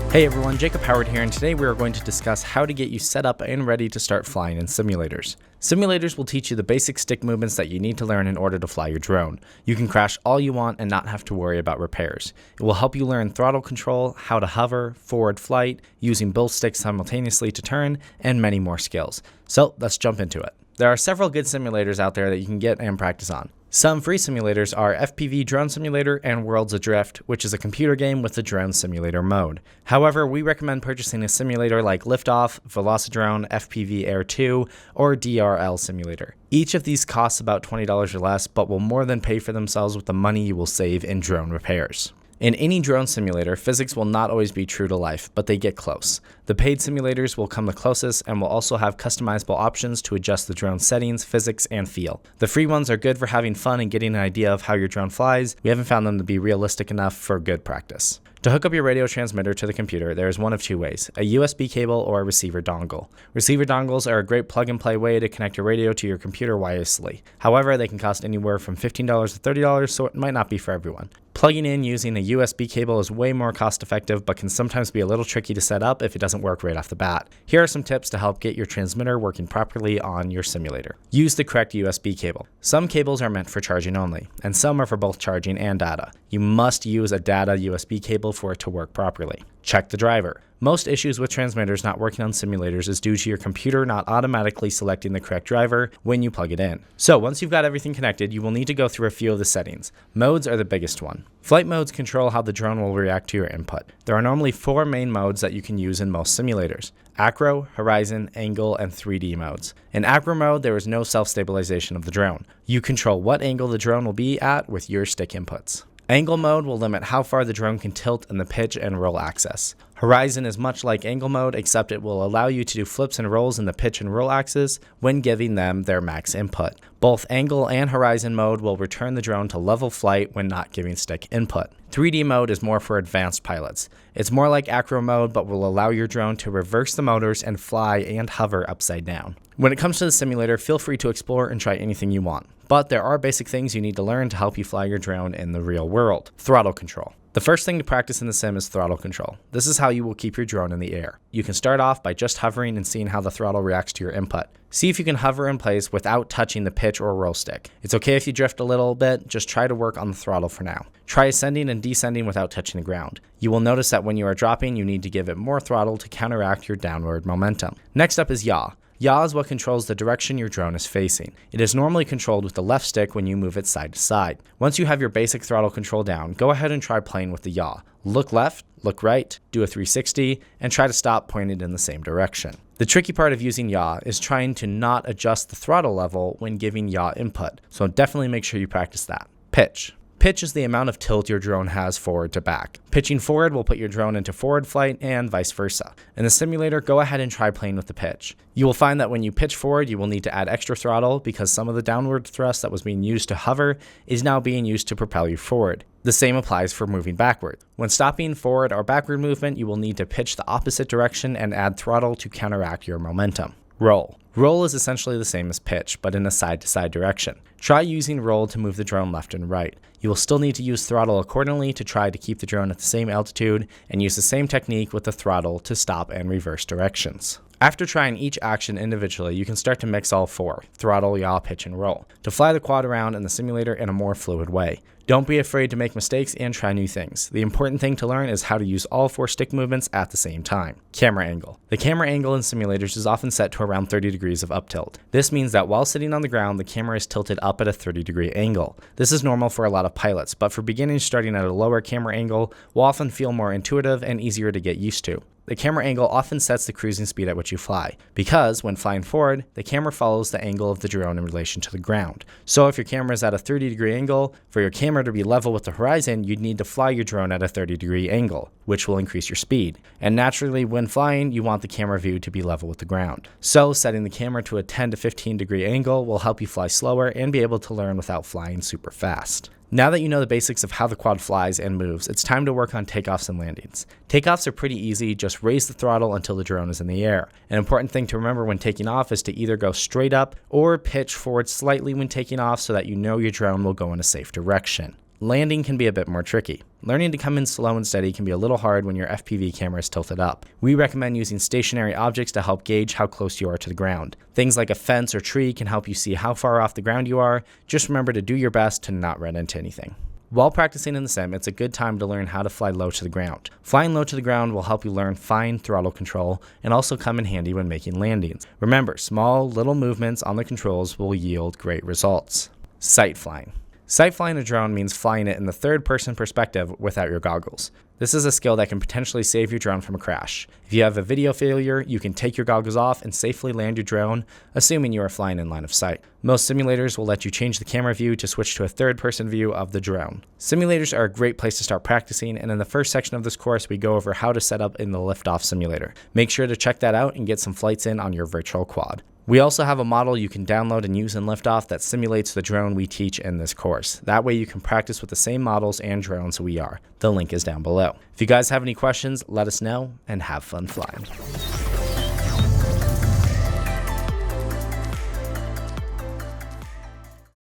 Hey everyone, Jacob Howard here, and today we are going to discuss how to get you set up and ready to start flying in simulators. Simulators will teach you the basic stick movements that you need to learn in order to fly your drone. You can crash all you want and not have to worry about repairs. It will help you learn throttle control, how to hover, forward flight, using both sticks simultaneously to turn, and many more skills. So let's jump into it. There are several good simulators out there that you can get and practice on. Some free simulators are FPV Drone Simulator and Worlds Adrift, which is a computer game with the drone simulator mode. However, we recommend purchasing a simulator like Liftoff, Velocidrone, FPV Air 2, or DRL Simulator. Each of these costs about $20 or less, but will more than pay for themselves with the money you will save in drone repairs. In any drone simulator, physics will not always be true to life, but they get close. The paid simulators will come the closest and will also have customizable options to adjust the drone settings, physics, and feel. The free ones are good for having fun and getting an idea of how your drone flies. We haven't found them to be realistic enough for good practice. To hook up your radio transmitter to the computer, there is one of two ways, a USB cable or a receiver dongle. Receiver dongles are a great plug-and-play way to connect your radio to your computer wirelessly. However, they can cost anywhere from $15 to $30, so it might not be for everyone. Plugging in using a USB cable is way more cost-effective, but can sometimes be a little tricky to set up if it doesn't work right off the bat. Here are some tips to help get your transmitter working properly on your simulator. Use the correct USB cable. Some cables are meant for charging only, and some are for both charging and data. You must use a data USB cable for it to work properly. Check the driver. Most issues with transmitters not working on simulators is due to your computer not automatically selecting the correct driver when you plug it in. So once you've got everything connected, you will need to go through a few of the settings. Modes are the biggest one. Flight modes control how the drone will react to your input. There are normally 4 main modes that you can use in most simulators: Acro, Horizon, Angle, and 3D modes. In Acro mode, there is no self-stabilization of the drone. You control what angle the drone will be at with your stick inputs. Angle mode will limit how far the drone can tilt in the pitch and roll axis. Horizon is much like angle mode, except it will allow you to do flips and rolls in the pitch and roll axis when giving them their max input. Both angle and horizon mode will return the drone to level flight when not giving stick input. 3D mode is more for advanced pilots. It's more like acro mode, but will allow your drone to reverse the motors and fly and hover upside down. When it comes to the simulator, feel free to explore and try anything you want. But there are basic things you need to learn to help you fly your drone in the real world. Throttle control. The first thing to practice in the sim is throttle control. This is how you will keep your drone in the air. You can start off by just hovering and seeing how the throttle reacts to your input. See if you can hover in place without touching the pitch or roll stick. It's okay if you drift a little bit, just try to work on the throttle for now. Try ascending and descending without touching the ground. You will notice that when you are dropping, you need to give it more throttle to counteract your downward momentum. Next up is yaw. Yaw is what controls the direction your drone is facing. It is normally controlled with the left stick when you move it side to side. Once you have your basic throttle control down, go ahead and try playing with the yaw. Look left, look right, do a 360, and try to stop pointed in the same direction. The tricky part of using yaw is trying to not adjust the throttle level when giving yaw input, so definitely make sure you practice that. Pitch. Pitch is the amount of tilt your drone has forward to back. Pitching forward will put your drone into forward flight and vice versa. In the simulator, go ahead and try playing with the pitch. You will find that when you pitch forward, you will need to add extra throttle because some of the downward thrust that was being used to hover is now being used to propel you forward. The same applies for moving backward. When stopping forward or backward movement, you will need to pitch the opposite direction and add throttle to counteract your momentum. Roll. Roll is essentially the same as pitch, but in a side-to-side direction. Try using roll to move the drone left and right. You will still need to use throttle accordingly to try to keep the drone at the same altitude, and use the same technique with the throttle to stop and reverse directions. After trying each action individually, you can start to mix all 4, throttle, yaw, pitch, and roll, to fly the quad around in the simulator in a more fluid way. Don't be afraid to make mistakes and try new things. The important thing to learn is how to use all 4 stick movements at the same time. Camera angle. The camera angle in simulators is often set to around 30 degrees of up tilt. This means that while sitting on the ground, the camera is tilted up at a 30-degree angle. This is normal for a lot of pilots, but for beginners starting at a lower camera angle will often feel more intuitive and easier to get used to. The camera angle often sets the cruising speed at which you fly, because when flying forward, the camera follows the angle of the drone in relation to the ground. So if your camera is at a 30-degree angle, for your camera to be level with the horizon, you'd need to fly your drone at a 30-degree angle, which will increase your speed. And naturally, when flying, you want the camera view to be level with the ground. So setting the camera to a 10 to 15-degree angle will help you fly slower and be able to learn without flying super fast. Now that you know the basics of how the quad flies and moves, it's time to work on takeoffs and landings. Takeoffs are pretty easy, just raise the throttle until the drone is in the air. An important thing to remember when taking off is to either go straight up or pitch forward slightly when taking off so that you know your drone will go in a safe direction. Landing can be a bit more tricky. Learning to come in slow and steady can be a little hard when your FPV camera is tilted up. We recommend using stationary objects to help gauge how close you are to the ground. Things like a fence or tree can help you see how far off the ground you are. Just remember to do your best to not run into anything. While practicing in the sim, it's a good time to learn how to fly low to the ground. Flying low to the ground will help you learn fine throttle control and also come in handy when making landings. Remember, small, little movements on the controls will yield great results. Sight flying. Sight flying a drone means flying it in the third-person perspective without your goggles. This is a skill that can potentially save your drone from a crash. If you have a video failure, you can take your goggles off and safely land your drone, assuming you are flying in line of sight. Most simulators will let you change the camera view to switch to a third-person view of the drone. Simulators are a great place to start practicing, and in the first section of this course, we go over how to set up in the liftoff simulator. Make sure to check that out and get some flights in on your virtual quad. We also have a model you can download and use in Liftoff that simulates the drone we teach in this course. That way you can practice with the same models and drones we are. The link is down below. If you guys have any questions, let us know and have fun flying.